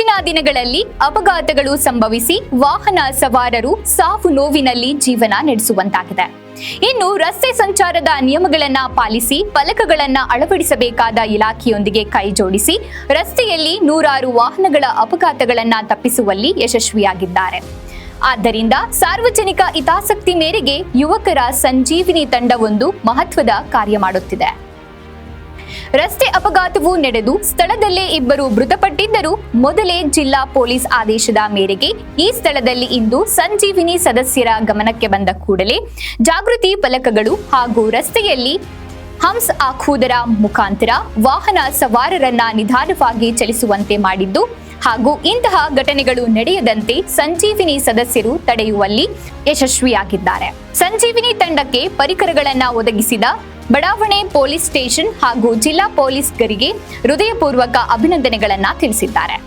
ಇತ್ತೀಚಿನ ದಿನಗಳಲ್ಲಿ ಅಪಘಾತಗಳು ಸಂಭವಿಸಿ ವಾಹನ ಸವಾರರು ಸಾವು ನೋವಿನಲ್ಲಿ ಜೀವನ ನಡೆಸುವಂತಾಗಿದೆ. ಇನ್ನು ರಸ್ತೆ ಸಂಚಾರದ ನಿಯಮಗಳನ್ನ ಪಾಲಿಸಿ ಫಲಕಗಳನ್ನ ಅಳವಡಿಸಬೇಕಾದ ಇಲಾಖೆಯೊಂದಿಗೆ ಕೈ ಜೋಡಿಸಿ ರಸ್ತೆಯಲ್ಲಿ ನೂರಾರು ವಾಹನಗಳ ಅಪಘಾತಗಳನ್ನ ತಪ್ಪಿಸುವಲ್ಲಿ ಯಶಸ್ವಿಯಾಗಿದ್ದಾರೆ. ಆದ್ದರಿಂದ ಸಾರ್ವಜನಿಕ ಹಿತಾಸಕ್ತಿ ಮೇರೆಗೆ ಯುವಕರ ಸಂಜೀವಿನಿ ತಂಡವೊಂದು ಮಹತ್ವದ ಕಾರ್ಯ ಮಾಡುತ್ತಿದೆ. ರಸ್ತೆ ಅಪಘಾತವು ನಡೆದು ಸ್ಥಳದಲ್ಲೇ ಇಬ್ಬರು ಮೃತಪಟ್ಟಿದ್ದರೂ ಮೊದಲೇ ಜಿಲ್ಲಾ ಪೊಲೀಸ್ ಆದೇಶದ ಮೇರೆಗೆ ಈ ಸ್ಥಳದಲ್ಲಿ ಇಂದು ಸಂಜೀವಿನಿ ಸದಸ್ಯರ ಗಮನಕ್ಕೆ ಬಂದ ಕೂಡಲೇ ಜಾಗೃತಿ ಫಲಕಗಳು ಹಾಗೂ ರಸ್ತೆಯಲ್ಲಿ ಹಂಸ್ ಹಾಕುವುದರ ಮುಖಾಂತರ ವಾಹನ ಸವಾರರನ್ನ ನಿಧಾನವಾಗಿ ಚಲಿಸುವಂತೆ ಮಾಡಿದ್ದು ಹಾಗೂ ಇಂತಹ ಘಟನೆಗಳು ನಡೆಯದಂತೆ ಸಂಜೀವಿನಿ ಸದಸ್ಯರು ತಡೆಯುವಲ್ಲಿ ಯಶಸ್ವಿಯಾಗಿದ್ದಾರೆ. ಸಂಜೀವಿನಿ ತಂಡಕ್ಕೆ ಪರಿಕರಗಳನ್ನು ಒದಗಿಸಿದ ಬಡಾವಣೆ ಪೊಲೀಸ್ ಸ್ಟೇಷನ್ ಹಾಗೂ ಜಿಲ್ಲಾ ಪೊಲೀಸ್ಗರಿಗೆ ಹೃದಯಪೂರ್ವಕ ಅಭಿನಂದನೆಗಳನ್ನ ತಿಳಿಸಿದ್ದಾರೆ.